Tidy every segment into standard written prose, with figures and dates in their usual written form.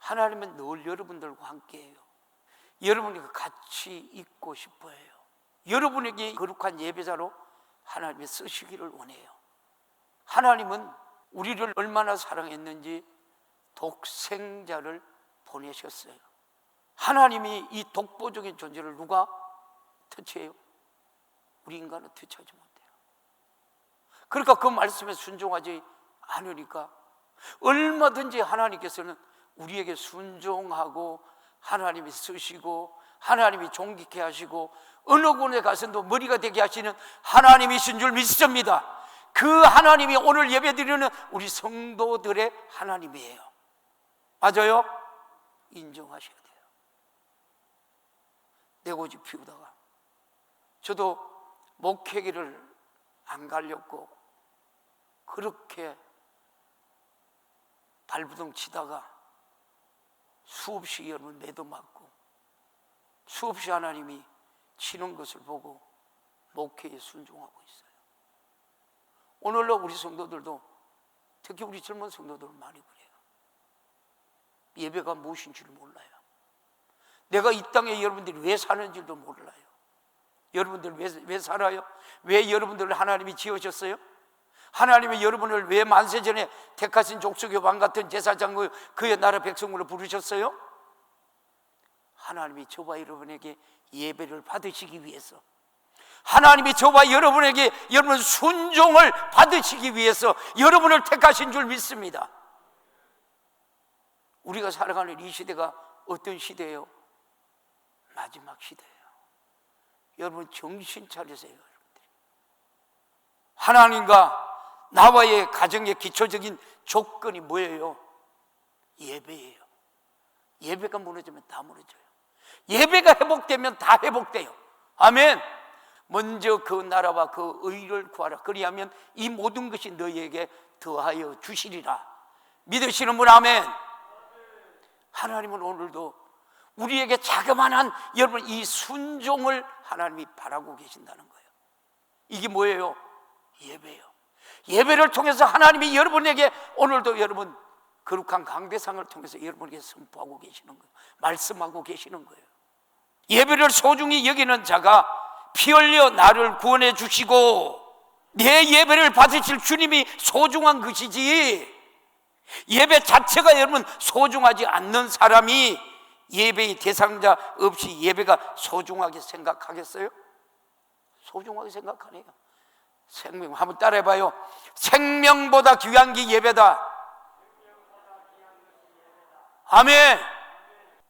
하나님은 늘 여러분들과 함께해요. 여러분과 같이 있고 싶어 해요. 여러분에게 거룩한 예배자로 하나님이 쓰시기를 원해요. 하나님은 우리를 얼마나 사랑했는지 독생자를 보내셨어요. 하나님이 이 독보적인 존재를 누가 터치해요? 우리 인간은 터치하지 못해요. 그러니까 그 말씀에 순종하지 않으니까 얼마든지 하나님께서는 우리에게 순종하고 하나님이 쓰시고 하나님이 존귀케 하시고 어느 곳에 가서도 머리가 되게 하시는 하나님이신 줄 믿습니다. 그 하나님이 오늘 예배드리는 우리 성도들의 하나님이에요. 맞아요? 인정하셔야 돼요. 내 고집 피우다가 저도 목회기를 안 가렸고 그렇게 발부둥 치다가 수없이 여러분 매도 맞고 수없이 하나님이 치는 것을 보고 목회에 순종하고 있어요. 오늘날 우리 성도들도 특히 우리 젊은 성도들은 많이 그래요. 예배가 무엇인지를 몰라요. 내가 이 땅에 여러분들이 왜 사는지도 몰라요. 여러분들 왜 살아요? 왜 여러분들을 하나님이 지으셨어요? 하나님이 여러분을 왜 만세전에 택하신 족속의 왕 같은 제사장을 그의 나라 백성으로 부르셨어요? 하나님이 저와 여러분에게 예배를 받으시기 위해서, 하나님이 저와 여러분에게 여러분 순종을 받으시기 위해서 여러분을 택하신 줄 믿습니다. 우리가 살아가는 이 시대가 어떤 시대예요? 마지막 시대예요. 여러분 정신 차리세요. 여러분들이. 하나님과 나와의 가정의 기초적인 조건이 뭐예요? 예배예요. 예배가 무너지면 다 무너져요. 예배가 회복되면 다 회복돼요. 아멘. 먼저 그 나라와 그 의를 구하라. 그리하면 이 모든 것이 너희에게 더하여 주시리라. 믿으시는 분 아멘. 하나님은 오늘도 우리에게 자그마한 여러분 이 순종을 하나님이 바라고 계신다는 거예요. 이게 뭐예요? 예배예요. 예배를 통해서 하나님이 여러분에게 오늘도 여러분 거룩한 강대상을 통해서 여러분에게 선포하고 계시는 거예요. 말씀하고 계시는 거예요. 예배를 소중히 여기는 자가 피 흘려 나를 구원해 주시고 내 예배를 받으실 주님이 소중한 것이지, 예배 자체가 여러분 소중하지 않는 사람이 예배의 대상자 없이 예배가 소중하게 생각하겠어요? 소중하게 생각하네요. 생명 한번 따라해봐요. 생명보다 귀한 게 예배다. 아멘.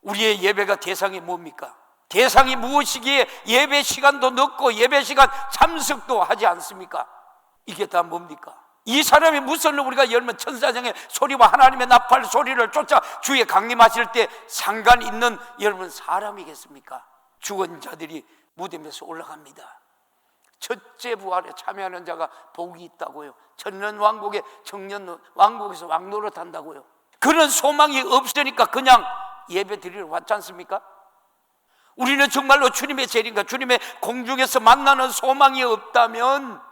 우리의 예배가 대상이 뭡니까? 대상이 무엇이기에 예배 시간도 늦고 예배 시간 참석도 하지 않습니까? 이게 다 뭡니까? 이 사람이 무슨 우리가 열면 천사장의 소리와 하나님의 나팔 소리를 쫓아 주에 강림하실 때 상관 있는 여러분 사람이겠습니까? 죽은 자들이 무덤에서 올라갑니다. 첫째 부활에 참여하는 자가 복이 있다고요. 천년 왕국의 청년 왕국에서 왕노릇 한다고요. 그런 소망이 없으니까 그냥 예배 드리러 왔지 않습니까? 우리는 정말로 주님의 재림과 주님의 공중에서 만나는 소망이 없다면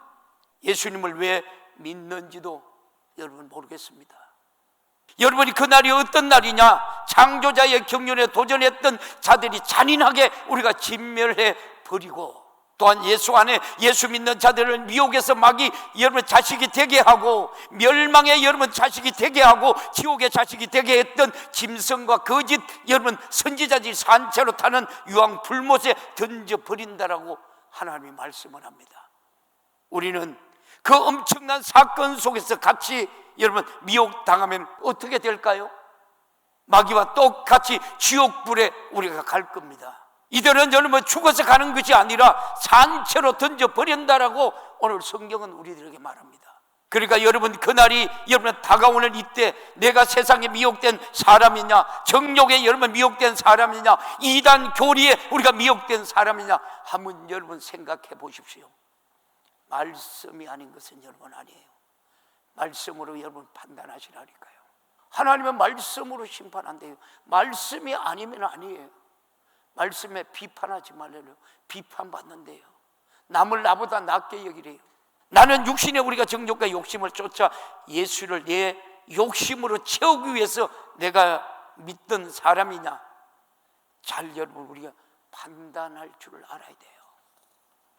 예수님을 왜 믿는지도 여러분 모르겠습니다. 여러분이 그날이 어떤 날이냐? 창조자의 경륜에 도전했던 자들이 잔인하게 우리가 진멸해 버리고, 또한 예수 안에 예수 믿는 자들을 미혹에서 마귀 여러분 자식이 되게 하고, 멸망의 여러분 자식이 되게 하고, 지옥의 자식이 되게 했던 짐승과 거짓 여러분 선지자들이 산채로 타는 유황 불못에 던져버린다라고 하나님이 말씀을 합니다. 우리는 그 엄청난 사건 속에서 같이 여러분 미혹당하면 어떻게 될까요? 마귀와 똑같이 지옥불에 우리가 갈 겁니다. 이들은 여러분 죽어서 가는 것이 아니라 산채로 던져버린다라고 오늘 성경은 우리들에게 말합니다. 그러니까 여러분 그날이 여러분 다가오는 이때 내가 세상에 미혹된 사람이냐, 정욕에 여러분 미혹된 사람이냐, 이단 교리에 우리가 미혹된 사람이냐 한번 여러분 생각해 보십시오. 말씀이 아닌 것은 여러분 아니에요. 말씀으로 여러분 판단하시라니까요. 하나님은 말씀으로 심판한대요. 말씀이 아니면 아니에요. 말씀에 비판하지 말래요. 비판받는데요. 남을 나보다 낫게 여기래요. 나는 육신에 우리가 정욕과 욕심을 쫓아 예수를 내 욕심으로 채우기 위해서 내가 믿던 사람이냐, 잘 여러분 우리가 판단할 줄 알아야 돼요.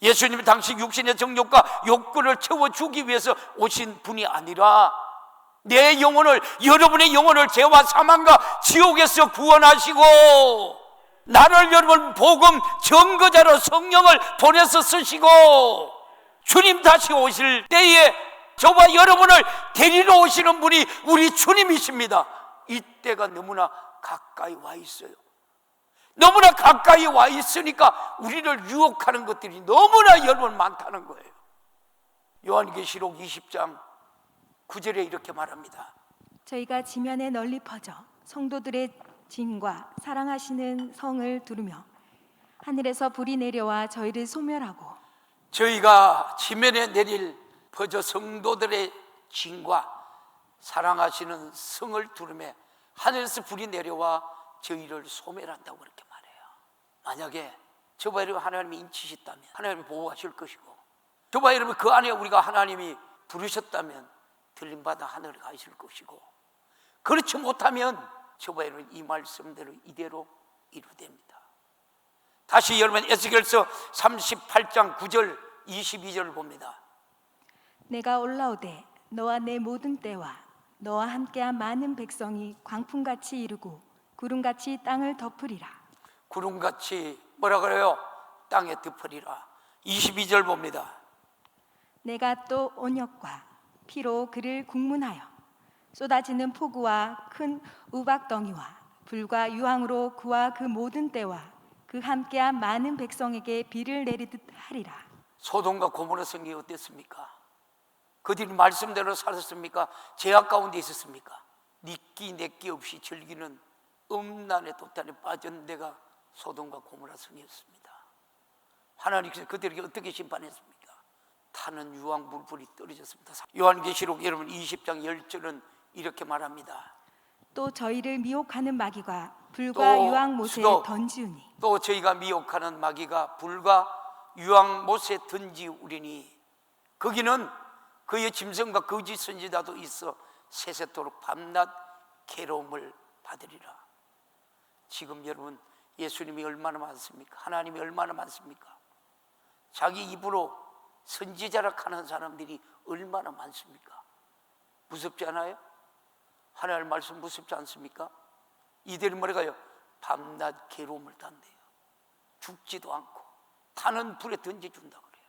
예수님이 당시 육신의 정욕과 욕구를 채워주기 위해서 오신 분이 아니라 내 영혼을, 여러분의 영혼을 죄와 사망과 지옥에서 구원하시고 나를 여러분 복음 증거자로 성령을 보내서 쓰시고 주님 다시 오실 때에 저와 여러분을 데리러 오시는 분이 우리 주님이십니다. 이때가 너무나 가까이 와 있어요. 너무나 가까이 와 있으니까 우리를 유혹하는 것들이 너무나 여러분 많다는 거예요. 요한계시록 20장 9절에 이렇게 말합니다. 저희가 지면에 널리 퍼져 성도들의 짐과 사랑하시는 성을 두르며 하늘에서 불이 내려와 저희를 소멸하고, 저희가 지면에 내릴 퍼져 성도들의 짐과 사랑하시는 성을 두르며 하늘에서 불이 내려와 저희를 소멸한다고 그렇게 말해요. 만약에 저와 여러분 하나님이 인치셨다면 하나님이 보호하실 것이고, 저와 여러분 그 안에 우리가 하나님이 부르셨다면 들림받아 하늘에 가실 것이고, 그렇지 못하면 저와 여러분 이 말씀대로 이대로 이루됩니다. 다시 여러분 에스겔서 38장 9절 22절을 봅니다. 내가 올라오되 너와 내 모든 때와 너와 함께한 많은 백성이 광풍같이 이르고 구름같이 땅을 덮으리라. 구름같이 뭐라 그래요? 땅에 덮으리라. 22절 봅니다. 내가 또 온역과 피로 그를 국문하여 쏟아지는 폭우와 큰 우박덩이와 불과 유황으로 그와 그 모든 때와 그 함께한 많은 백성에게 비를 내리듯 하리라. 소돔과 고모라 성이 어땠습니까? 그들이 말씀대로 살았습니까? 죄악 가운데 있었습니까? 니끼 내끼 없이 즐기는 음란의 도탄에 빠진 데가 소돔과 고모라 성이었습니다. 하나님께서 그들에게 어떻게 심판했습니까? 타는 유황 물불이 떨어졌습니다. 요한계시록 여러분 20장 10절은 이렇게 말합니다. 또 저희를 미혹하는 마귀가 불과 유황못에 던지우니, 또 저희가 미혹하는 마귀가 불과 유황못에 던지우리니 거기는 그의 짐승과 거짓 선지자도 있어 세세토록 밤낮 괴로움을 받으리라. 지금 여러분 예수님이 얼마나 많습니까? 하나님이 얼마나 많습니까? 자기 입으로 선지자라 하는 사람들이 얼마나 많습니까? 무섭지 않아요? 하나님 말씀 무섭지 않습니까? 이들이 뭐라고요? 밤낮 괴로움을 단대요. 죽지도 않고 타는 불에 던져준다 그래요.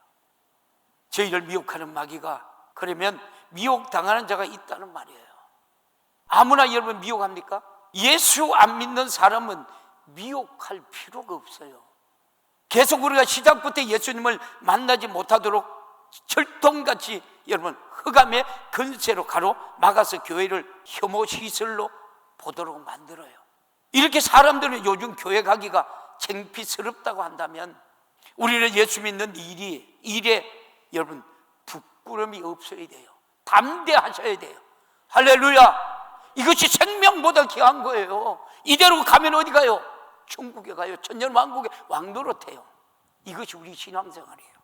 저희를 미혹하는 마귀가, 그러면 미혹당하는 자가 있다는 말이에요. 아무나 여러분 미혹합니까? 예수 안 믿는 사람은 미혹할 필요가 없어요. 계속 우리가 시작부터 예수님을 만나지 못하도록 철통같이 여러분 흑암의 근세로 가로막아서 교회를 혐오 시설로 보도록 만들어요. 이렇게 사람들은 요즘 교회 가기가 창피스럽다고 한다면 우리는 예수 믿는 일에 여러분 부끄러움이 없어야 돼요. 담대하셔야 돼요. 할렐루야. 이것이 생명보다 귀한 거예요. 이대로 가면 어디 가요? 천국에 가요. 천년왕국의 왕노릇해요. 이것이 우리 신앙생활이에요.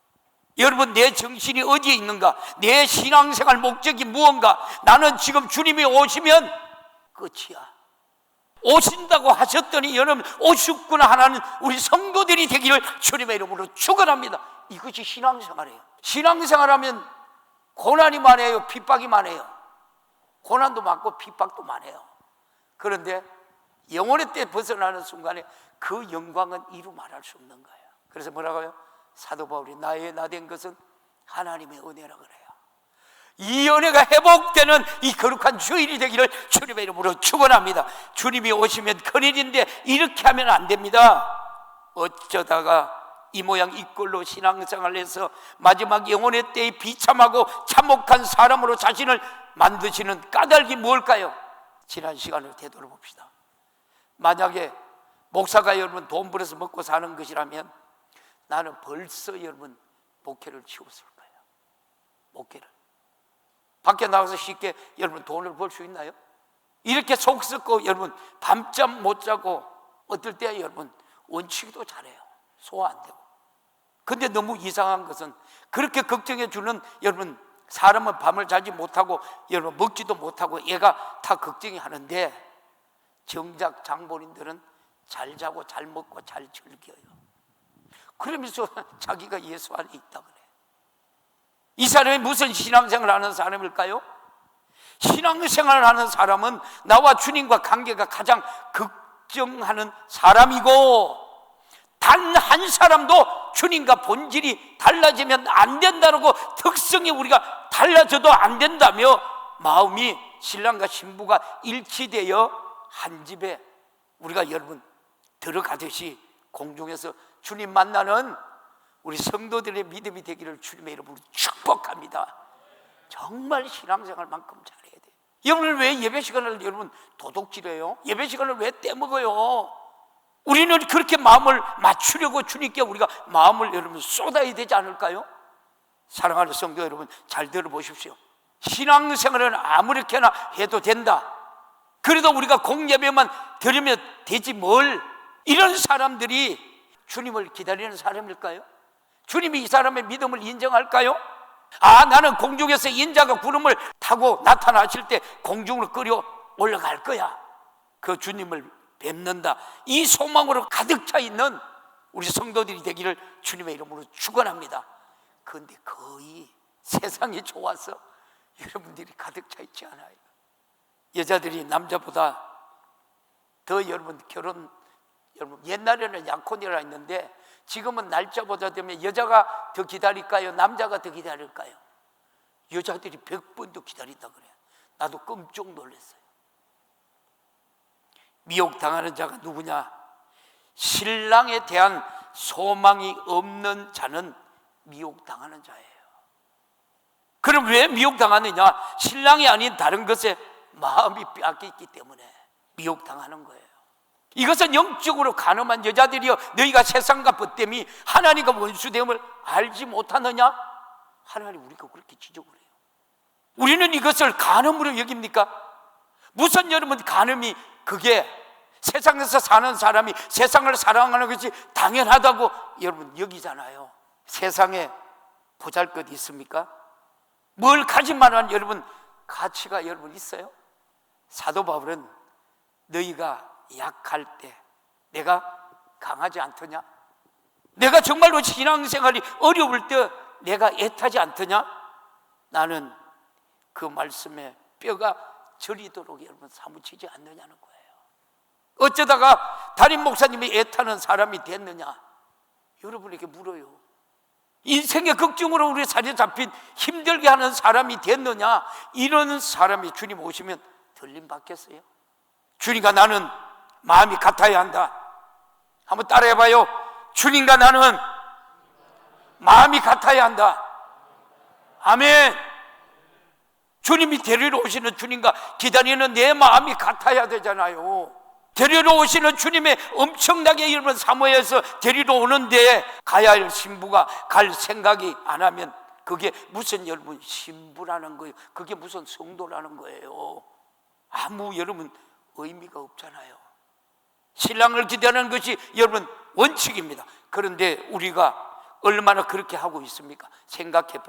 여러분 내 정신이 어디에 있는가? 내 신앙생활 목적이 무언가? 나는 지금 주님이 오시면 끝이야. 오신다고 하셨더니 여러분 오셨구나 하는 우리 성도들이 되기를 주님의 이름으로 축원합니다. 이것이 신앙생활이에요. 신앙생활하면 고난이 많아요. 핍박이 많아요. 고난도 많고 핍박도 많아요. 그런데 영혼의 때 벗어나는 순간에 그 영광은 이루 말할 수 없는 거예요. 그래서 뭐라고요? 사도 바울이 나의 나 된 것은 하나님의 은혜라 그래요. 이 은혜가 회복되는 이 거룩한 주일이 되기를 주님의 이름으로 축원합니다. 주님이 오시면 큰일인데 이렇게 하면 안 됩니다. 어쩌다가 이 모양 이 꼴로 신앙생활을 해서 마지막 영혼의 때에 비참하고 참혹한 사람으로 자신을 만드시는 까닭이 뭘까요? 지난 시간을 되돌아봅시다. 만약에 목사가 여러분 돈 벌어서 먹고 사는 것이라면 나는 벌써 여러분 목회를 치웠을 거예요. 목회를 밖에 나가서 쉽게 여러분 돈을 벌 수 있나요? 이렇게 속 썩고 여러분 밤잠 못 자고 어떨 때 여러분 원치기도 잘해요. 소화 안 되고. 근데 너무 이상한 것은 그렇게 걱정해 주는 여러분 사람은 밤을 자지 못하고 여러분 먹지도 못하고 얘가 다 걱정이 하는데 정작 장본인들은 잘 자고 잘 먹고 잘 즐겨요. 그러면서 자기가 예수 안에 있다 그래. 이 사람이 무슨 신앙생활을 하는 사람일까요? 신앙생활을 하는 사람은 나와 주님과 관계가 가장 걱정하는 사람이고, 단 한 사람도 주님과 본질이 달라지면 안 된다고, 특성이 우리가 달라져도 안 된다며 마음이 신랑과 신부가 일치되어 한 집에 우리가 여러분 들어가듯이 공중에서 주님 만나는 우리 성도들의 믿음이 되기를 주님의 이름으로 축복합니다. 정말 신앙생활만큼 잘해야 돼요. 여러분 왜 예배 시간을 여러분 도둑질해요? 예배 시간을 왜 떼먹어요? 우리는 그렇게 마음을 맞추려고 주님께 우리가 마음을 여러분 쏟아야 되지 않을까요? 사랑하는 성도 여러분, 잘 들어보십시오. 신앙생활은 아무렇게나 해도 된다. 그래도 우리가 공예배만 드리면 되지 뭘. 이런 사람들이 주님을 기다리는 사람일까요? 주님이 이 사람의 믿음을 인정할까요? 아, 나는 공중에서 인자가 구름을 타고 나타나실 때 공중으로 끌어 올라갈 거야. 그 주님을 뵙는다. 이 소망으로 가득 차 있는 우리 성도들이 되기를 주님의 이름으로 축원합니다. 그런데 거의 세상이 좋아서 여러분들이 가득 차 있지 않아요. 여자들이 남자보다 더 여러분 여러분 옛날에는 약혼이라 했는데 지금은 날짜보다 되면 여자가 더 기다릴까요? 남자가 더 기다릴까요? 여자들이 100번도 기다린다 그래요. 나도 깜짝 놀랐어요. 미혹당하는 자가 누구냐? 신랑에 대한 소망이 없는 자는 미혹당하는 자예요. 그럼 왜 미혹당하느냐? 신랑이 아닌 다른 것에 마음이 빼앗겨 있기 때문에 미혹당하는 거예요. 이것은 영적으로 가늠한 여자들이여, 너희가 세상과 법 때문에 하나님과 원수됨을 알지 못하느냐? 하나님 우리가 그렇게 지적을 해요. 우리는 이것을 간음으로 여깁니까? 무슨 여러분 간음이 그게 세상에서 사는 사람이 세상을 사랑하는 것이 당연하다고 여러분 여기잖아요. 세상에 보잘것 있습니까? 뭘 가진 만한 여러분 가치가 여러분 있어요? 사도 바울은 너희가 약할 때 내가 강하지 않더냐? 내가 정말로 신앙생활이 어려울 때 내가 애타지 않더냐? 나는 그 말씀에 뼈가 저리도록 여러분 사무치지 않느냐는 거예요. 어쩌다가 담임 목사님이 애타는 사람이 됐느냐? 여러분에게 물어요. 인생의 걱정으로 우리 살이 잡힌 힘들게 하는 사람이 됐느냐? 이런 사람이 주님 오시면 들림 받겠어요? 주님과 나는 마음이 같아야 한다. 한번 따라해봐요. 주님과 나는 마음이 같아야 한다. 아멘. 주님이 데리러 오시는 주님과 기다리는 내 마음이 같아야 되잖아요. 데리러 오시는 주님의 엄청나게 여러분 사모해서 데리러 오는데 가야 할 신부가 갈 생각이 안 하면 그게 무슨 여러분 신부라는 거예요? 그게 무슨 성도라는 거예요? 아무 여러분 의미가 없잖아요. 신랑을 기다리는 것이 여러분 원칙입니다. 그런데 우리가 얼마나 그렇게 하고 있습니까? 생각해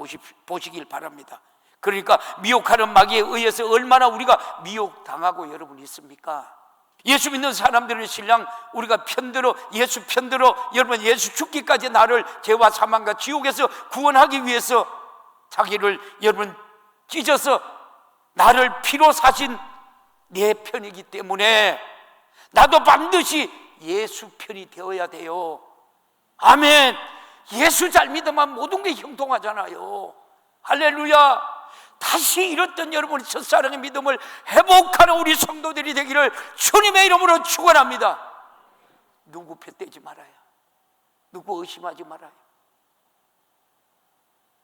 보시길 바랍니다. 그러니까 미혹하는 마귀에 의해서 얼마나 우리가 미혹당하고 여러분 있습니까? 예수 믿는 사람들은 신랑 우리가 편들어 예수 편들어 여러분 예수 죽기까지 나를 죄와 사망과 지옥에서 구원하기 위해서 자기를 여러분 찢어서 나를 피로 사신 내 편이기 때문에 나도 반드시 예수 편이 되어야 돼요. 아멘. 예수 잘 믿으면 모든 게 형통하잖아요. 할렐루야. 다시 잃었던 여러분의 첫사랑의 믿음을 회복하는 우리 성도들이 되기를 주님의 이름으로 축원합니다. 누구 팻대지 말아요. 누구 의심하지 말아요.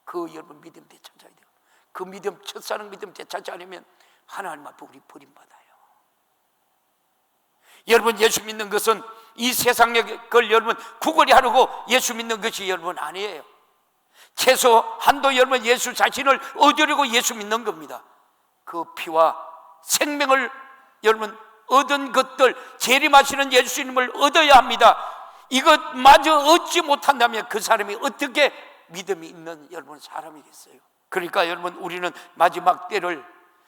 그 여러분 믿음 되찾아야 돼요. 그 믿음, 첫사랑 믿음 되찾지 않으면 하나님 앞에 우리 버림받아요. 여러분 예수 믿는 것은 이 세상의 걸 여러분 구걸이 하려고 예수 믿는 것이 여러분 아니에요. 최소 한도 여러분 예수 자신을 얻으려고 예수 믿는 겁니다. 그 피와 생명을 여러분 얻은 것들 재림하시는 예수님을 얻어야 합니다. 이것마저 얻지 못한다면 그 사람이 어떻게 믿음이 있는 여러분 사람이겠어요? 그러니까 여러분 우리는 마지막 때를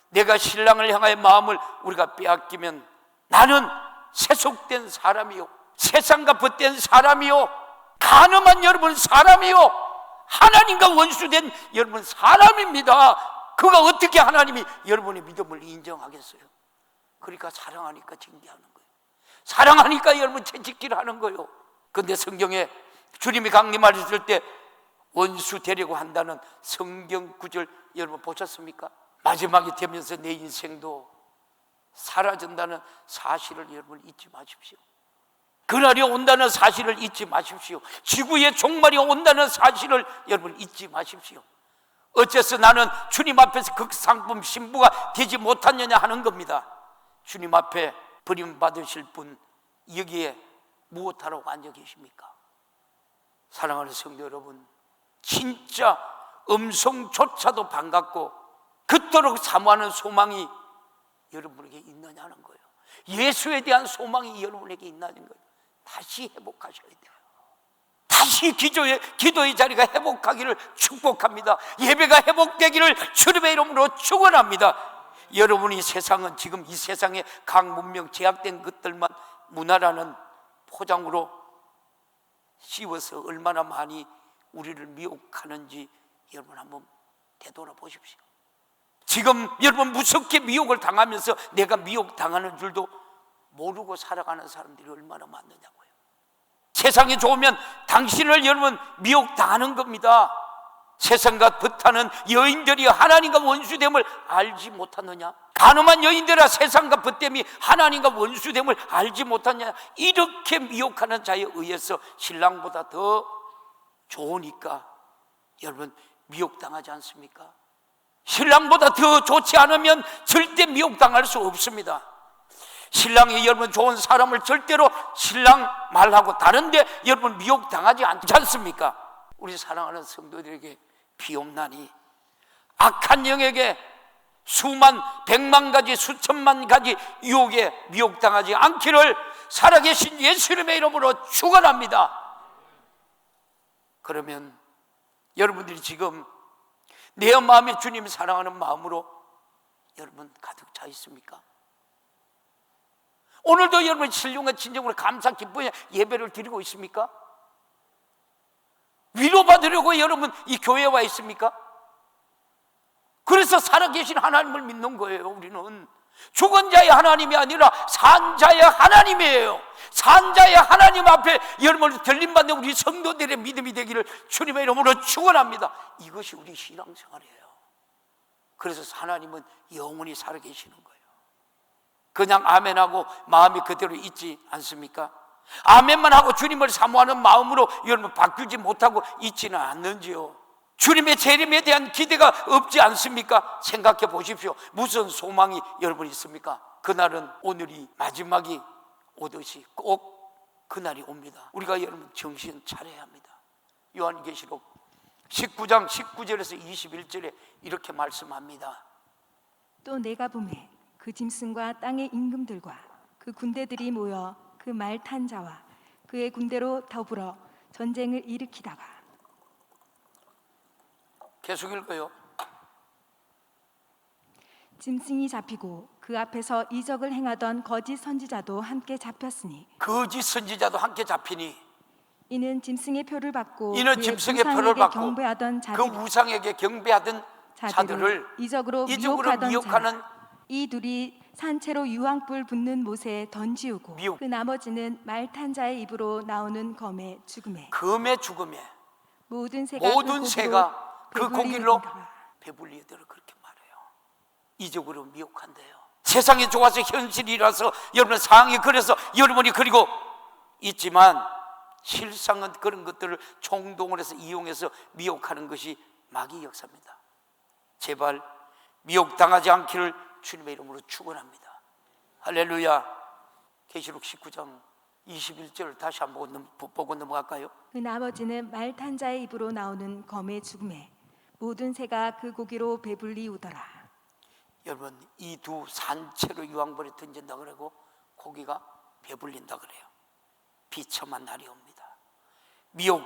내가 신랑을 향하여 마음을 우리가 빼앗기면 나는 세속된 사람이요, 세상과 벗된 사람이요, 간음한 여러분 사람이요, 하나님과 원수된 여러분 사람입니다. 그가 어떻게 하나님이 여러분의 믿음을 인정하겠어요? 그러니까 사랑하니까 징계하는 거예요. 사랑하니까 여러분 채찍질 하는 거예요. 근데 성경에 주님이 강림하셨을 때 원수 되려고 한다는 성경 구절 여러분 보셨습니까? 마지막이 되면서 내 인생도 사라진다는 사실을 여러분 잊지 마십시오. 그날이 온다는 사실을 잊지 마십시오. 지구의 종말이 온다는 사실을 여러분 잊지 마십시오. 어째서 나는 주님 앞에서 극상품 신부가 되지 못하느냐 하는 겁니다. 주님 앞에 버림받으실 분 여기에 무엇하러 앉아 계십니까? 사랑하는 성도 여러분, 진짜 음성조차도 반갑고 그토록 사모하는 소망이 여러분에게 있느냐는 거예요. 예수에 대한 소망이 여러분에게 있냐는 거예요. 다시 회복하셔야 돼요. 다시 기도의 자리가 회복하기를 축복합니다. 예배가 회복되기를 주님의 이름으로 축원합니다. 여러분이 세상은 지금 이 세상에 각 문명 제약된 것들만 문화라는 포장으로 씌워서 얼마나 많이 우리를 미혹하는지 여러분 한번 되돌아보십시오. 지금 여러분 무섭게 미혹을 당하면서 내가 미혹당하는 줄도 모르고 살아가는 사람들이 얼마나 많느냐고요. 세상이 좋으면 당신을 여러분 미혹당하는 겁니다. 세상과 벗하는 여인들이 하나님과 원수됨을 알지 못하느냐? 간음한 여인들아 세상과 벗됨이 하나님과 원수됨을 알지 못하느냐? 이렇게 미혹하는 자에 의해서 신랑보다 더 좋으니까 여러분 미혹당하지 않습니까? 신랑보다 더 좋지 않으면 절대 미혹당할 수 없습니다. 신랑이 여러분 좋은 사람을 절대로 신랑 말하고 다른데 여러분 미혹당하지 않지 않습니까? 우리 사랑하는 성도들에게 비옵나니 악한 영에게 수만 백만 가지 수천만 가지 유혹에 미혹당하지 않기를 살아계신 예수님의 이름으로 축원합니다. 그러면 여러분들이 지금 내 마음에 주님을 사랑하는 마음으로 여러분 가득 차 있습니까? 오늘도 여러분 신령한 진정으로 감사 기쁨의 예배를 드리고 있습니까? 위로받으려고 여러분 이 교회에 와 있습니까? 그래서 살아계신 하나님을 믿는 거예요. 우리는 죽은 자의 하나님이 아니라 산 자의 하나님이에요. 산 자의 하나님 앞에 여러분 들림받는 우리 성도들의 믿음이 되기를 주님의 이름으로 축원합니다. 이것이 우리 신앙생활이에요. 그래서 하나님은 영원히 살아계시는 거예요. 그냥 아멘하고 마음이 그대로 있지 않습니까? 아멘만 하고 주님을 사모하는 마음으로 여러분 바뀌지 못하고 있지는 않는지요? 주님의 재림에 대한 기대가 없지 않습니까? 생각해 보십시오. 무슨 소망이 여러분 있습니까? 그날은 오늘이 마지막이 오듯이 꼭 그날이 옵니다. 우리가 여러분 정신 차려야 합니다. 요한계시록 19장 19절에서 21절에 이렇게 말씀합니다. 또 내가 보매 그 짐승과 땅의 임금들과 그 군대들이 모여 그 말 탄 자와 그의 군대로 더불어 전쟁을 일으키다가 계속 읽어요. 짐승이 잡히고 그 앞에서 이적을 행하던 거짓 선지자도 함께 잡혔으니 거짓 선지자도 함께 잡히니 이는 짐승의 표를 받고 이는 그의 짐승의 우상에게 표를 받고 경배하던 그 우상에게 경배하던 자들을 이적으로 미혹하는 이 둘이 산채로 유황불 붙는 못에 던지우고 미혹. 그 나머지는 말 탄 자의 입으로 나오는 검의 죽음에 검의 죽음에 모든 모든 새가 그 고기로 배불리더라. 배불리더라 그렇게 말해요. 이적으로 미혹한대요. 세상이 좋아서 현실이라서 여러분 상황이 그래서 여러분이 그리고 있지만 실상은 그런 것들을 총동을 해서 이용해서 미혹하는 것이 마귀 역사입니다. 제발 미혹당하지 않기를 주님의 이름으로 축원합니다. 할렐루야. 계시록 19장 21절을 다시 한번 보고 넘어갈까요? 그 나머지는 말 탄 자의 입으로 나오는 검의 죽음에 모든 새가 그 고기로 배불리우더라. 여러분 이 두 산채로 유황불에 던진다 그러고 고기가 배불린다 그래요. 비참한 날이 옵니다. 미혹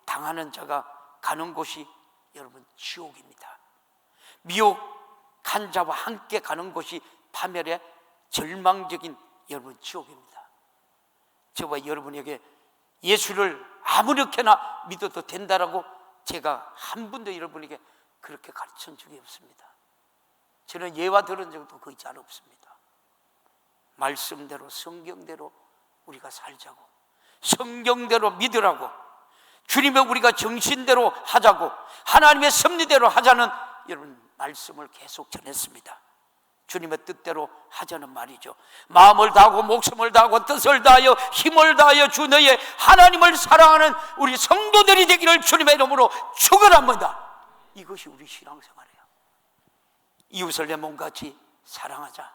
당하는 자가 가는 곳이 여러분 지옥입니다. 미혹한 자와 함께 가는 곳이 파멸의 절망적인 여러분 지옥입니다. 저와 여러분에게 예수를 아무렇게나 믿어도 된다라고 제가 한 번도 여러분에게 그렇게 가르친 적이 없습니다. 저는 예와 들은 적도 거의 잘 없습니다. 말씀대로 성경대로 우리가 살자고, 성경대로 믿으라고, 주님의 우리가 정신대로 하자고, 하나님의 섭리대로 하자는 여러분 말씀을 계속 전했습니다. 주님의 뜻대로 하자는 말이죠. 마음을 다하고 목숨을 다하고 뜻을 다하여 힘을 다하여 주 너의 하나님을 사랑하는 우리 성도들이 되기를 주님의 이름으로 축원합니다. 이것이 우리 신앙생활이에요. 이웃을 내 몸같이 사랑하자,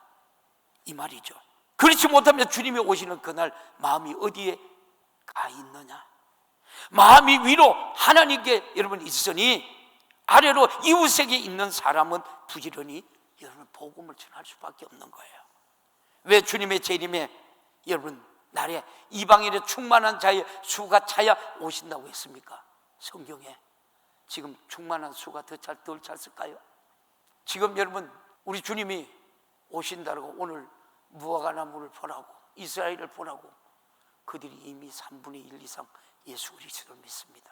이 말이죠. 그렇지 못하면 주님이 오시는 그날 마음이 어디에 가 있느냐? 마음이 위로 하나님께 여러분 있으니 아래로 이웃에게 있는 사람은 부지런히 여러분 복음을 전할 수밖에 없는 거예요. 왜 주님의 재림에 여러분 날에 이방인의 충만한 자의 수가 차야 오신다고 했습니까? 성경에 지금 충만한 수가 덜 찼을까요? 지금 여러분 우리 주님이 오신다고 오늘 무화과나무를 보라고 이스라엘을 보라고 그들이 이미 3분의 1 이상 예수 그리스도를 믿습니다.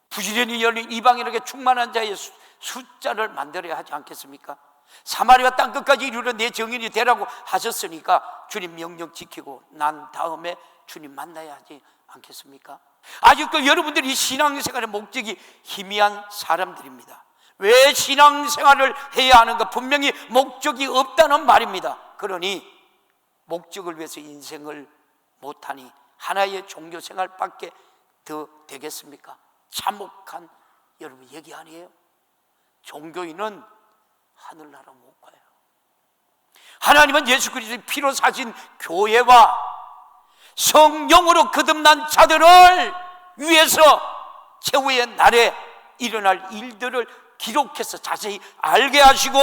부지런히 열린 이방인에게 충만한 자의 숫자를 만들어야 하지 않겠습니까? 사마리아 땅끝까지 이르러 내 정인이 되라고 하셨으니까 주님 명령 지키고 난 다음에 주님 만나야 하지 않겠습니까? 아직도 여러분들이 신앙생활의 목적이 희미한 사람들입니다. 왜 신앙생활을 해야 하는가? 분명히 목적이 없다는 말입니다. 그러니 목적을 위해서 인생을 못하니 하나의 종교생활밖에 더 되겠습니까? 참혹한 여러분 얘기 아니에요? 종교인은 하늘나라 못 가요. 하나님은 예수 그리스도의 피로 사신 교회와 성령으로 거듭난 자들을 위해서 최후의 날에 일어날 일들을 기록해서 자세히 알게 하시고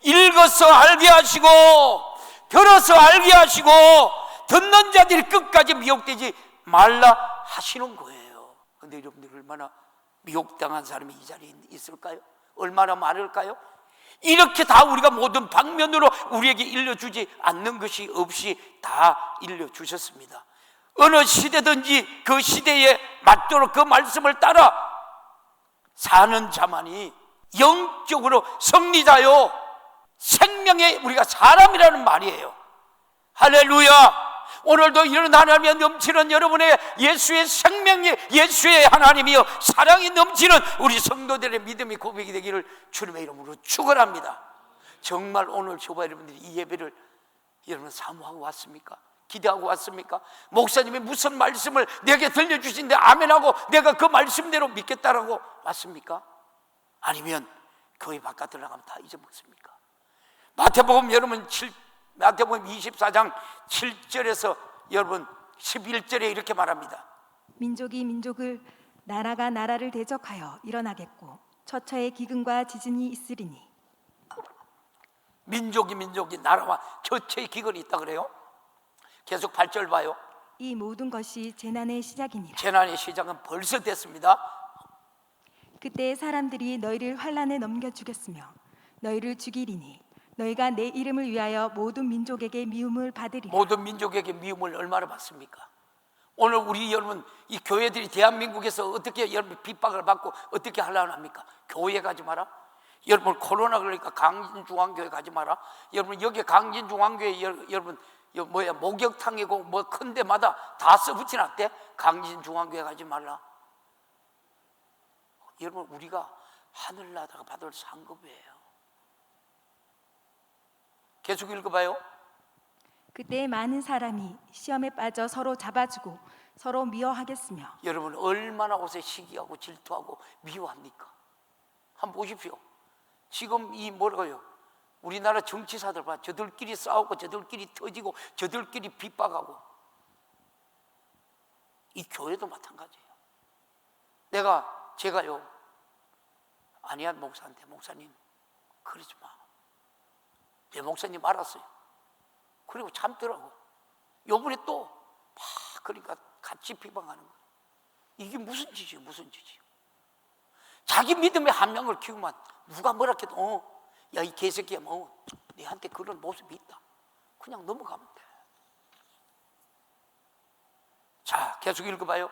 읽어서 알게 하시고 들어서 알게 하시고 듣는 자들이 끝까지 미혹되지 말라 하시는 거예요. 그런데 여러분들 얼마나 미혹당한 사람이 이 자리에 있을까요? 얼마나 많을까요? 이렇게 다 우리가 모든 방면으로 우리에게 일러주지 않는 것이 없이 다 일러주셨습니다. 어느 시대든지 그 시대에 맞도록 그 말씀을 따라 사는 자만이 영적으로 승리자요 생명의 우리가 사람이라는 말이에요. 할렐루야. 오늘도 이런 하나님의 넘치는 여러분의 예수의 생명이 예수의 하나님이여 사랑이 넘치는 우리 성도들의 믿음이 고백이 되기를 주님의 이름으로 축원합니다. 정말 오늘 저와 여러분들이 이 예배를 여러분 사모하고 왔습니까? 기대하고 왔습니까? 목사님이 무슨 말씀을 내게 들려주신데 아멘하고 내가 그 말씀대로 믿겠다라고 왔습니까? 아니면 교회 바깥을 나가면 다 잊어먹습니까? 마태복음 여러분 마태복음 24장 7절에서 여러분 11절에 이렇게 말합니다. 민족이 민족을 나라가 나라를 대적하여 일어나겠고 처처에 기근과 지진이 있으리니. 민족이 나라와 처처에 기근이 있다 그래요? 계속 8절 봐요. 이 모든 것이 재난의 시작이니라. 재난의 시작은 벌써 됐습니다. 그때 사람들이 너희를 환난에 넘겨주겠으며 너희를 죽이리니 너희가 내 이름을 위하여 모든 민족에게 미움을 받으리라. 모든 민족에게 미움을 얼마나 받습니까? 오늘 우리 여러분 이 교회들이 대한민국에서 어떻게 여러분 핍박을 받고 어떻게 하려고 합니까? 교회 가지 마라. 여러분 코로나 그러니까 강진중앙교회 가지 마라. 여러분 여기 강진중앙교회 여러분 목욕탕이고 뭐 큰 데마다 다 써붙여놨대. 강진중앙교회 가지 말라. 여러분 우리가 하늘나라가 받을 상급이에요. 계속 읽어봐요. 그때 많은 사람이 시험에 빠져 서로 잡아주고 서로 미워하겠으며. 여러분 얼마나 옷에 시기하고 질투하고 미워합니까? 한번 보십시오. 지금 이 뭐라고요? 우리나라 정치사들 봐. 저들끼리 싸우고 저들끼리 터지고 저들끼리 핍박하고. 이 교회도 마찬가지예요. 제가요 안희한 목사한테 목사님 그러지 마. 내 목사님 알았어요. 그리고 참더라고. 요번에 또 막 그러니까 같이 비방하는 거예요. 이게 무슨 짓이에요? 무슨 짓이에요? 자기 믿음의 함량을 키우면 누가 뭐라 해도 야 이 개새끼야 뭐 너한테 그런 모습이 있다. 그냥 넘어가면 돼. 자, 계속 읽어봐요.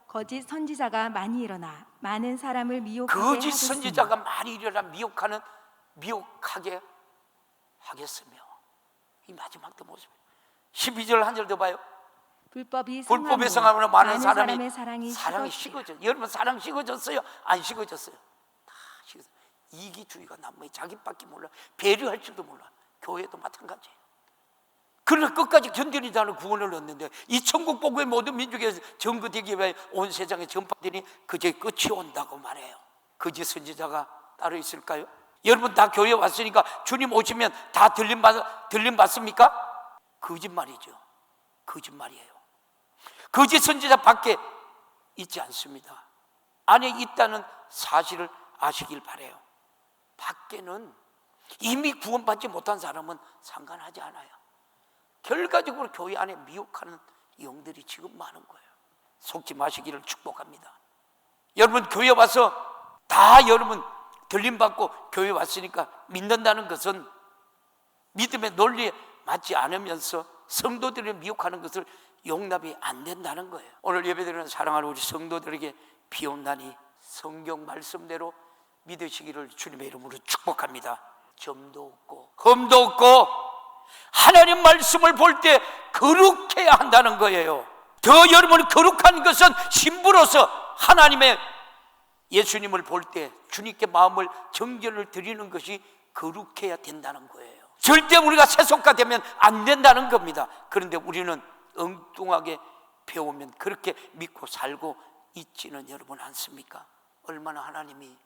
거짓 선지자가 많이 일어나 많은 사람을 미혹하게 거짓 하겠으며 선지자가 많이 일어나 미혹하게 하겠으며. 이 마지막 때 모습. 12절 한 절 더 봐요. 불법에 성함으로 많은 사람의 사랑이 식어져. 여러분 사랑 식어졌어요? 안 식어졌어요? 다 식어져. 이기주의가 남의 자기밖에 몰라. 배려할 줄도 몰라. 교회도 마찬가지예요. 그러나 끝까지 견디자는 구원을 얻는데 이 천국 복음의 모든 민족에서 전거되기 위해 온 세상에 전파되니 그제 끝이 온다고 말해요. 거짓 선지자가 따로 있을까요? 여러분 다 교회 왔으니까 주님 오시면 다 들림 받습니까? 거짓말이죠. 거짓말이에요. 거짓 선지자 밖에 있지 않습니다. 안에 있다는 사실을 아시길 바라요. 밖에는 이미 구원받지 못한 사람은 상관하지 않아요. 결과적으로 교회 안에 미혹하는 영들이 지금 많은 거예요. 속지 마시기를 축복합니다. 여러분 교회 와서 다 여러분 들림받고 교회 왔으니까 믿는다는 것은 믿음의 논리에 맞지 않으면서 성도들을 미혹하는 것을 용납이 안 된다는 거예요. 오늘 예배드리는 사랑하는 우리 성도들에게 비온나니 성경 말씀대로 믿으시기를 주님의 이름으로 축복합니다. 점도 없고 흠도 없고 하나님 말씀을 볼 때 거룩해야 한다는 거예요. 더 여러분이 거룩한 것은 신부로서 하나님의 예수님을 볼 때 주님께 마음을 정결을 드리는 것이 거룩해야 된다는 거예요. 절대 우리가 세속화 되면 안 된다는 겁니다. 그런데 우리는 엉뚱하게 배우면 그렇게 믿고 살고 있지는 여러분 않습니까? 얼마나 하나님이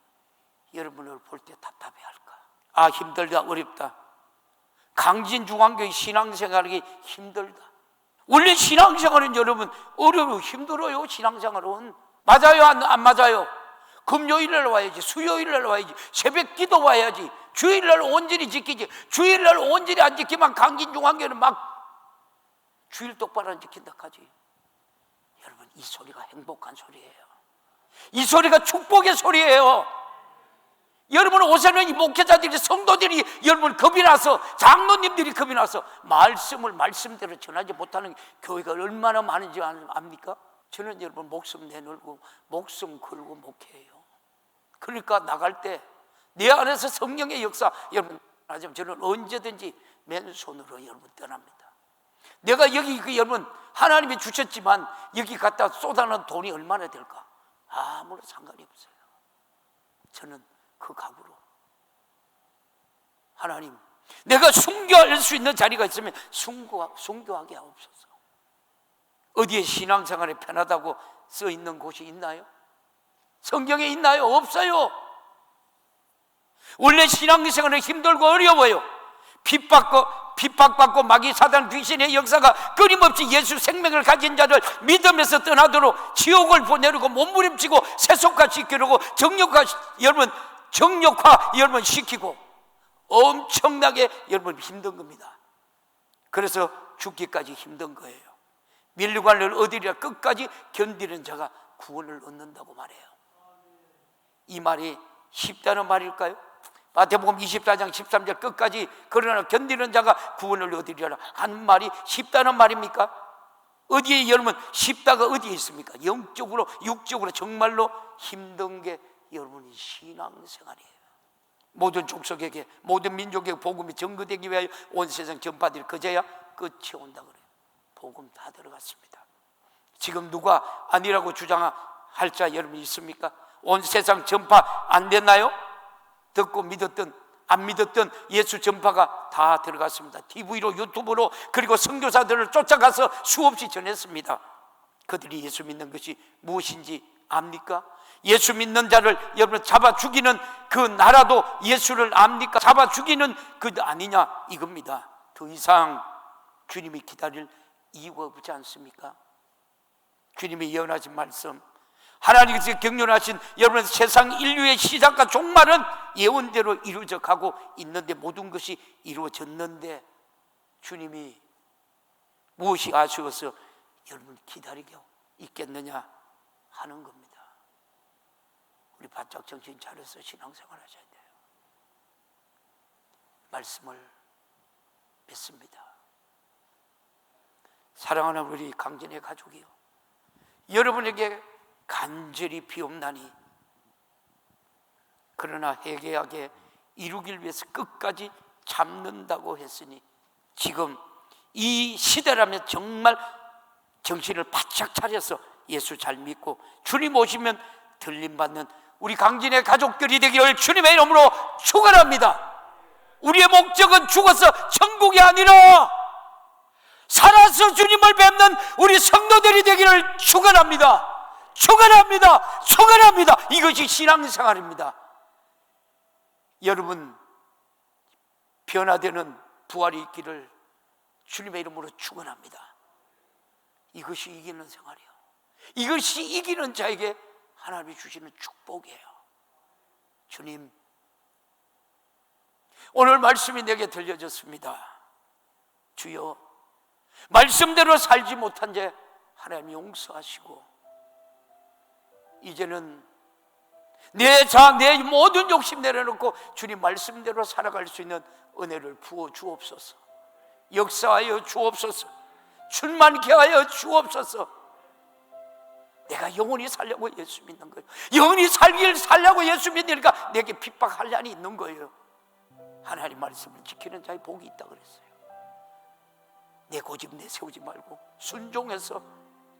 여러분을 볼 때 답답해 할까? 아, 힘들다, 어렵다. 강진중앙교회 신앙생활이 힘들다. 원래 신앙생활은 여러분 어려워요. 힘들어요. 신앙생활은 맞아요, 안 맞아요? 금요일날 와야지, 수요일날 와야지, 새벽기도 와야지, 주일날 온전히 지키지. 주일날 온전히 안 지키면 강진중앙교회는 막 주일 똑바로 안 지킨다 하지. 여러분 이 소리가 행복한 소리예요. 이 소리가 축복의 소리예요. 여러분 오세는 이 목회자들이 성도들이 여러분 겁이 나서 장로님들이 겁이 나서 말씀을 말씀대로 전하지 못하는 교회가 얼마나 많은지 압니까? 저는 여러분 목숨 내놓고 목숨 걸고 목회해요. 그러니까 나갈 때 내 안에서 성령의 역사 여러분 하지만 저는 언제든지 맨손으로 여러분 떠납니다. 내가 여기 여러분 하나님이 주셨지만 여기 갖다 쏟아놓은 돈이 얼마나 될까? 아무런 상관이 없어요. 저는 그 각오로 하나님 내가 순교할 수 있는 자리가 있으면 순교하게 하옵소서. 어디에 신앙생활에 편하다고 써 있는 곳이 있나요? 성경에 있나요? 없어요. 원래 신앙생활은 힘들고 어려워요. 핍박받고 마귀 사단 귀신의 역사가 끊임없이 예수 생명을 가진 자를 믿음에서 떠나도록 지옥을 보내려고 몸부림치고 세속화시키려고 정력화 여러분 시키고 엄청나게 여러분 힘든 겁니다. 그래서 죽기까지 힘든 거예요. 밀류관을 얻으리라 끝까지 견디는 자가 구원을 얻는다고 말해요. 이 말이 쉽다는 말일까요? 마태복음 24장 13절 끝까지 그러나 견디는 자가 구원을 얻으리라 하는 말이 쉽다는 말입니까? 어디에 여러분 쉽다가 어디에 있습니까? 영적으로 육적으로 정말로 힘든 게 여러분이 신앙생활이에요. 모든 족속에게 모든 민족에게 복음이 전거되기 위하여 온 세상 전파들이 그제야 끝이 온다 그래요. 복음 다 들어갔습니다. 지금 누가 아니라고 주장할 자 여러분 있습니까? 온 세상 전파 안 됐나요? 듣고 믿었던 안 믿었던 예수 전파가 다 들어갔습니다. TV로 유튜브로 그리고 선교사들을 쫓아가서 수없이 전했습니다. 그들이 예수 믿는 것이 무엇인지 압니까? 예수 믿는 자를 여러분 잡아 죽이는 그 나라도 예수를 압니까? 잡아 죽이는 그 아니냐 이겁니다. 더 이상 주님이 기다릴 이유가 없지 않습니까? 주님이 예언하신 말씀 하나님께서 경륜하신 여러분 세상 인류의 시작과 종말은 예언대로 이루어져 가고 있는데 모든 것이 이루어졌는데 주님이 무엇이 아쉬워서 여러분 기다리고 있겠느냐 하는 겁니다. 우리 바짝 정신 차려서 신앙생활 하셔야 돼요. 말씀을 맺습니다. 사랑하는 우리 강진의 가족이요, 여러분에게 간절히 비옵나니 그러나 회개하게 이루길 위해서 끝까지 참는다고 했으니 지금 이 시대라면 정말 정신을 바짝 차려서 예수 잘 믿고 주님 오시면 들림받는 우리 강진의 가족들이 되기를 주님의 이름으로 축원합니다. 우리의 목적은 죽어서 천국이 아니라 살아서 주님을 뵙는 우리 성도들이 되기를 축원합니다. 축원합니다. 축원합니다. 이것이 신앙생활입니다. 여러분 변화되는 부활이 있기를 주님의 이름으로 축원합니다. 이것이 이기는 생활이에요. 이것이 이기는 자에게 하나님이 주시는 축복이에요. 주님, 오늘 말씀이 내게 들려졌습니다. 주여, 말씀대로 살지 못한 죄 하나님 용서하시고 이제는 내 모든 욕심 내려놓고 주님 말씀대로 살아갈 수 있는 은혜를 부어 주옵소서. 역사하여 주옵소서. 충만케 하여 주옵소서. 내가 영원히 살려고 예수 믿는 거예요. 영원히 살려고 예수 믿으니까 내게 핍박할 난이 있는 거예요. 하나님 말씀을 지키는 자의 복이 있다 그랬어요. 내 고집 내세우지 말고 순종해서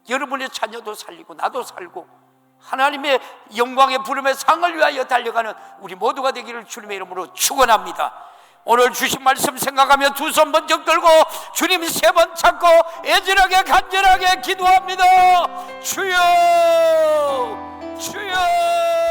여러분의 자녀도 살리고 나도 살고 하나님의 영광의 부름의 상을 위하여 달려가는 우리 모두가 되기를 주님의 이름으로 축원합니다. 오늘 주신 말씀 생각하며 두 손 번쩍 들고 주님 세 번 찾고 애절하게 간절하게 기도합니다. 주여, 주여.